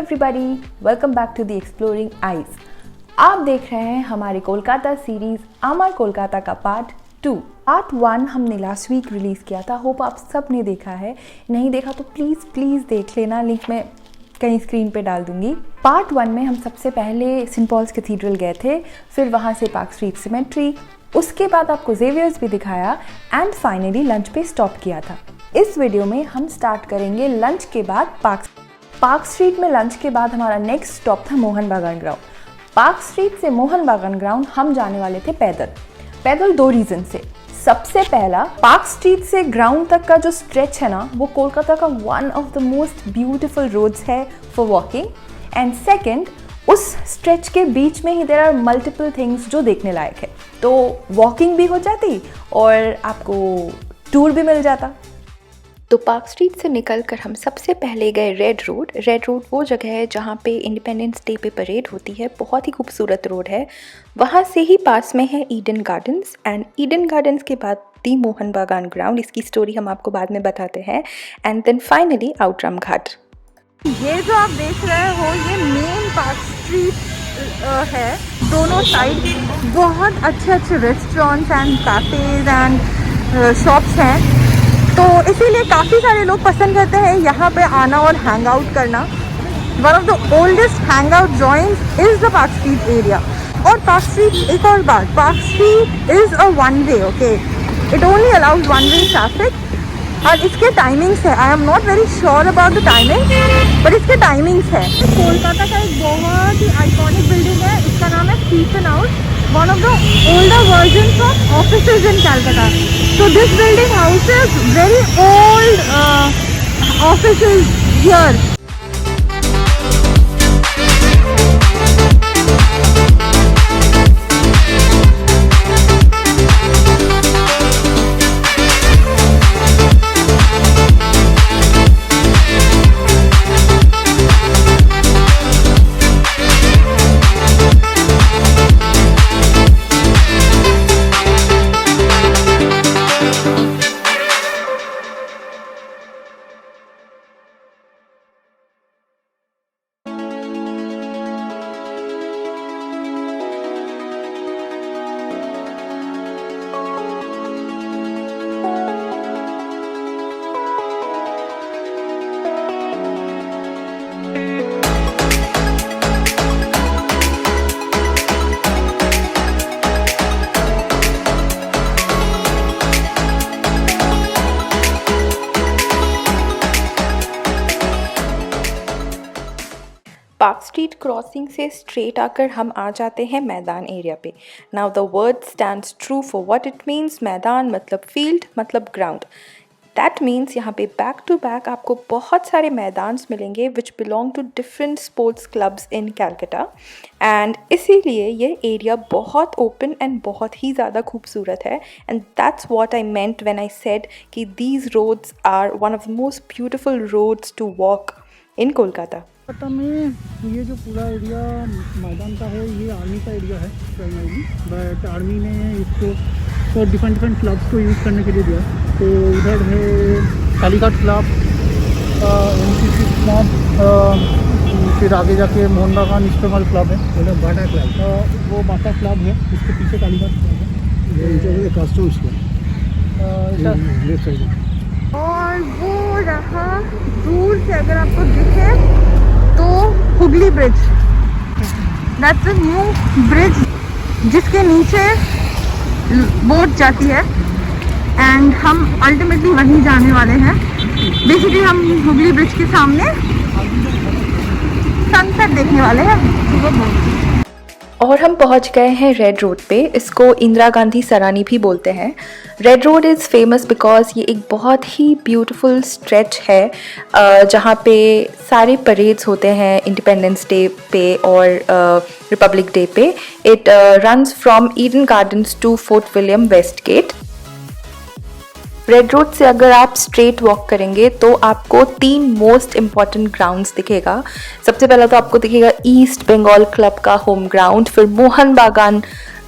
Everybody, welcome back to the exploring eyes. आप देख रहे हैं हमारे कोलकाता सीरीज अमर कोलकाता का पार्ट 2। पार्ट 1 हमने लास्ट वीक रिलीज़ किया था। होप आप सब ने देखा है, नहीं देखा तो प्लीज़ देख लेना, लिंक मैं कहीं स्क्रीन पे डाल दूंगी। पार्ट 1 में हम सबसे पहले सेंट पॉल्स कैथीड्रल गए थे, फिर वहाँ से पार्क स्ट्रीट सिमेट्री, उसके बाद आपको जेवियर्स भी दिखाया एंड फाइनली लंच पे स्टॉप किया था। इस वीडियो में हम स्टार्ट करेंगे लंच के बाद पार्क स्ट्रीट में। लंच के बाद हमारा नेक्स्ट स्टॉप था मोहन बागान ग्राउंड। पार्क स्ट्रीट से मोहन बागान ग्राउंड हम जाने वाले थे पैदल 2 रीज़न से। सबसे पहला, पार्क स्ट्रीट से ग्राउंड तक का जो स्ट्रेच है ना, वो कोलकाता का one of the most beautiful roads है फॉर वॉकिंग। एंड सेकेंड, उस स्ट्रेच के बीच में ही देयर आर मल्टीपल थिंग्स जो देखने लायक है, तो वॉकिंग भी हो जाती और आपको टूर भी मिल जाता। तो पार्क स्ट्रीट से निकलकर हम सबसे पहले गए रेड रोड वो जगह है जहाँ पे इंडिपेंडेंस डे पे परेड होती है। बहुत ही खूबसूरत रोड है। वहाँ से ही पास में है Eden gardens and Eden gardens के बाद दी मोहन बागान ग्राउंड। इसकी स्टोरी हम आपको बाद में बताते हैं। एंड देन फाइनली आउटरम घाट। ये जो आप देख रहे हो ये मेन पार्क स्ट्रीट है। दोनों साइड बहुत अच्छे restaurants and cafes and shops हैं, तो इसीलिए काफ़ी सारे लोग पसंद करते हैं यहाँ पे आना और हैंग आउट करना। One of the oldest hang out joints is the park street area. और पार्क स्ट्रीट, एक और बात, park street is a one way, okay, it only allows one way traffic. और इसके टाइमिंग्स है, I am not very sure about the timing, but इसके timings है। कोलकाता का एक बहुत ही आइकॉनिक बिल्डिंग है, इसका नाम है Stephen House, one of the older versions of offices in Calcutta. So this building houses very old offices here. Park street crossing से स्ट्रेट आकर हम आ जाते हैं मैदान एरिया पे। Now the word stands true for what it means. मैदान मतलब field, मतलब ग्राउंड। दैट मीन्स यहाँ पे बैक टू बैक आपको बहुत सारे मैदान्स मिलेंगे which belong to different sports clubs in Calcutta. एंड इसीलिए ये एरिया बहुत ओपन एंड बहुत ही ज़्यादा खूबसूरत है। And that's what I meant when I said कि these roads are one of the most beautiful roads to walk in Kolkata. Kolkata में ये जो पूरा एरिया मैदान का है, ये आर्मी का एरिया है प्राइमरीली, बट आर्मी ने इसको फॉर डिफरेंट क्लब्स को यूज़ करने के लिए दिया। तो उधर है कालीघाट क्लब, NCC क्लब, फिर आगे जाके मोहन बागान इस्तेमाल क्लब है, बाटा क्लब, वो बाटा क्लब है, उसके पीछे कालीघाट क्लब है, कस्टम्स लेफ्ट साइड। और वो रहा दूर से अगर आपको दिखे तो Hooghly bridge, that's a new bridge जिसके नीचे बोट जाती है एंड हम अल्टीमेटली वहीं जाने वाले हैं। बेसिकली हम हुगली ब्रिज के सामने सनसेट देखने वाले हैं। और हम पहुंच गए हैं रेड रोड पे। इसको इंदिरा गांधी सरानी भी बोलते हैं। Red road is famous because ये एक बहुत ही ब्यूटीफुल स्ट्रेच है जहाँ पे सारे परेड्स होते हैं इंडिपेंडेंस डे पे और रिपब्लिक डे पे। It runs from Eden Gardens to Fort William west gate. Red Road से अगर आप स्ट्रेट वॉक करेंगे तो आपको 3 मोस्ट इम्पॉर्टेंट ग्राउंड्स दिखेगा। सबसे पहला तो आपको दिखेगा ईस्ट बंगाल क्लब का होम ग्राउंड, फिर मोहन बागान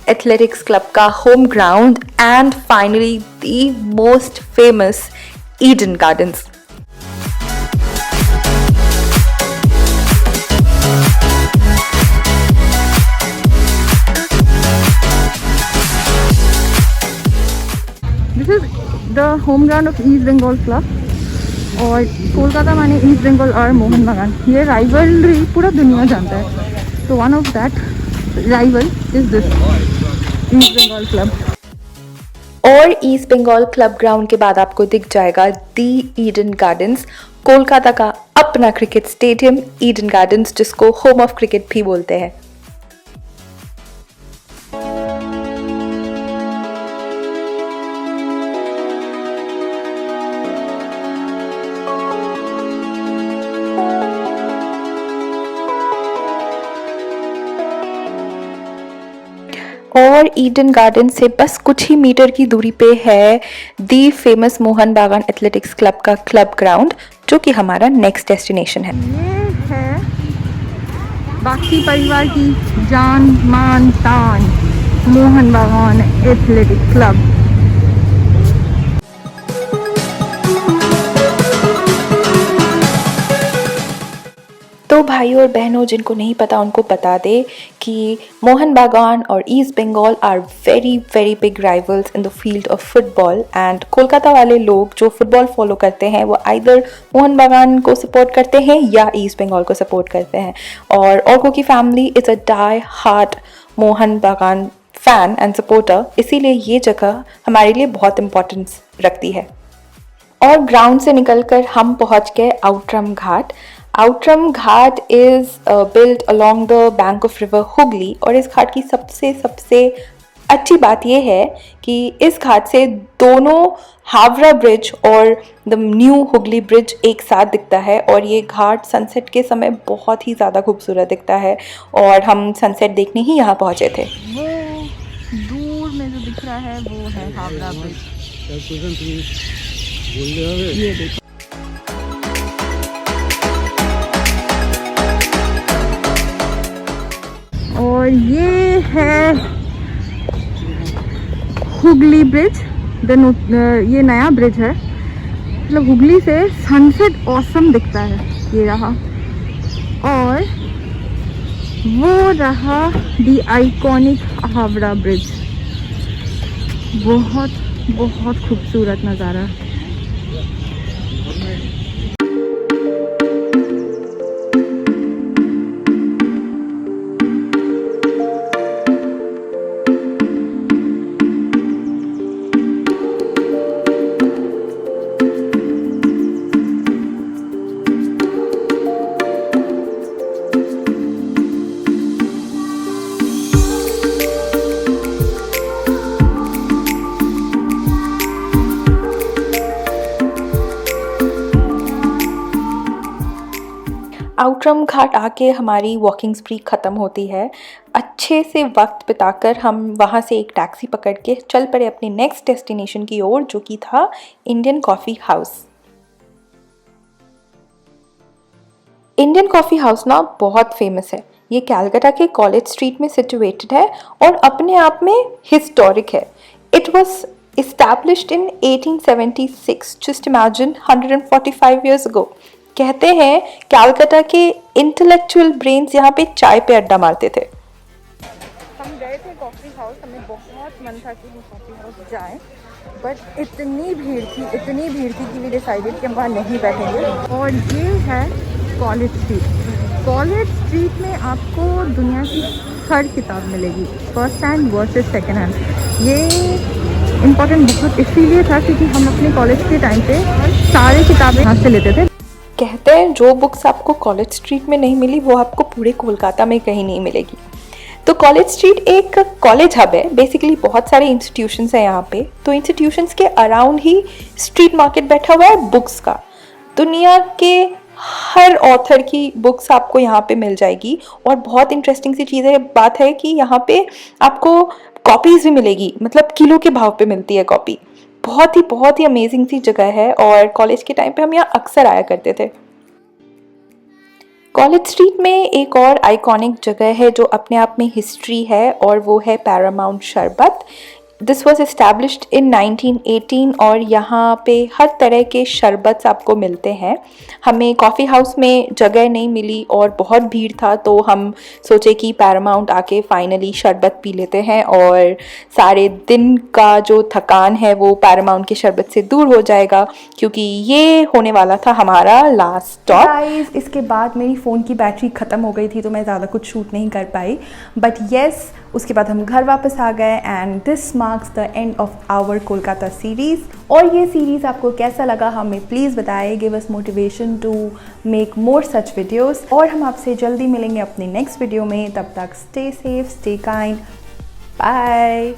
एथलेटिक्स क्लब का home ground and finally the most famous Eden Gardens. The home ground of East Bengal club और कोलकाता माने ईस्ट बंगाल और मोहन बागान, ये राइवलरी पूरा दुनिया जानता है। तो one of that rival is this East Bengal club. और ईस्ट बंगाल क्लब ग्राउंड के बाद आपको दिख जाएगा दी ईडन गार्डन्स, कोलकाता का अपना क्रिकेट स्टेडियम ईडन गार्डन्स, जिसको होम ऑफ क्रिकेट भी बोलते हैं। और ईडन गार्डन से बस कुछ ही मीटर की दूरी पे है दी famous Mohan Bagan athletics club का क्लब ग्राउंड, जो कि हमारा नेक्स्ट डेस्टिनेशन है। ये है बाकी परिवार की जान मान तान, मोहन बागान एथलेटिक क्लब। तो भाइयों और बहनों, जिनको नहीं पता उनको बता दे कि मोहन बागान और East Bengal are very very big rivals in the field of football. And Kolkata वाले लोग जो फुटबॉल फॉलो करते हैं वो आइदर मोहन बागान को सपोर्ट करते हैं या ईस्ट बंगाल को सपोर्ट करते हैं। और औरकों की family is a die hard Mohun Bagan fan and supporter, इसीलिए ये जगह हमारे लिए बहुत इम्पोर्टेंस रखती है। और ग्राउंड से निकलकर हम पहुंच गए Outram Ghat. Outram Ghat is built along the bank of river Hooghly. और इस घाट की सबसे अच्छी बात यह है कि इस घाट से दोनों हावड़ा ब्रिज और द न्यू हुगली ब्रिज एक साथ दिखता है। और ये घाट सनसेट के समय बहुत ही ज़्यादा खूबसूरत दिखता है और हम सनसेट देखने ही यहाँ पहुँचे थे। वो दूर में जो दिख रहा है वो है हावड़ा ब्रिज। ये देखो, और ये है हुगली ब्रिज। ये नया ब्रिज है, मतलब हुगली से सनसेट ऑसम दिखता है। ये रहा, और वो रहा दी आइकॉनिक हावड़ा ब्रिज। बहुत बहुत खूबसूरत नज़ारा। आउटरम घाट आके हमारी वॉकिंग स्प्री ख़त्म होती है। अच्छे से वक्त बिताकर हम वहाँ से एक टैक्सी पकड़ के चल पड़े अपने नेक्स्ट डेस्टिनेशन की ओर, जो कि था Indian coffee house. Indian coffee house ना बहुत फेमस है। ये कैलकाटा के कॉलेज स्ट्रीट में सिचुएटेड है और अपने आप में हिस्टोरिक है। It was established in 1876, just imagine 145 years ago। कहते हैं कैलकाटा के इंटेलेक्चुअल ब्रेन्स यहाँ पे चाय पे अड्डा मारते थे। हम गए थे कॉफ़ी हाउस, हमें बहुत मन था कि हम कॉफ़ी हाउस जाएं, बट इतनी भीड़ थी कि वी डिसाइडेड कि हम वहाँ नहीं बैठेंगे। और ये है कॉलेज स्ट्रीट। कॉलेज स्ट्रीट में आपको दुनिया की हर किताब मिलेगी, first hand versus second hand. ये इम्पोर्टेंट बहुत इसीलिए था क्योंकि हम अपने कॉलेज के टाइम पे सारी किताबें यहाँ से लेते थे। कहते हैं जो बुक्स आपको कॉलेज स्ट्रीट में नहीं मिली वो आपको पूरे कोलकाता में कहीं नहीं मिलेगी। तो कॉलेज स्ट्रीट एक कॉलेज हब है, बेसिकली बहुत सारे इंस्टीट्यूशंस हैं यहाँ पे। तो इंस्टीट्यूशंस के अराउंड ही स्ट्रीट मार्केट बैठा हुआ है बुक्स का। दुनिया के हर ऑथर की बुक्स आपको यहाँ पे मिल जाएगी। और बहुत इंटरेस्टिंग सी चीज़ है, बात है कि यहाँ पे आपको कॉपीज़ भी मिलेगी, मतलब किलो के भाव पे मिलती है कॉपी। बहुत ही अमेजिंग सी जगह है और कॉलेज के टाइम पे हम यहाँ अक्सर आया करते थे। कॉलेज स्ट्रीट में एक और आइकॉनिक जगह है जो अपने आप में हिस्ट्री है, और वो है पैरामाउंट शरबत। दिस वॉज इस्टेब्लिश्ड इन 1918 और यहाँ पे हर तरह के शरबत आपको मिलते हैं। हमें कॉफ़ी हाउस में जगह नहीं मिली और बहुत भीड़ था, तो हम सोचे कि पैरामाउंट आके फाइनली शरबत पी लेते हैं और सारे दिन का जो थकान है वो पैरामाउंट के शरबत से दूर हो जाएगा, क्योंकि ये होने वाला था हमारा लास्ट स्टॉप। गाइस, इसके बाद मेरी फ़ोन की बैटरी ख़त्म हो गई थी तो मैं ज़्यादा कुछ शूट नहीं कर पाई, बट येस उसके बाद हम घर वापस आ गए and this marks the end of our Kolkata series. और ये सीरीज़ आपको कैसा लगा हमें प्लीज़ बताइए, give us motivation to make more such videos. और हम आपसे जल्दी मिलेंगे अपने नेक्स्ट वीडियो में, तब तक stay safe, stay kind, bye.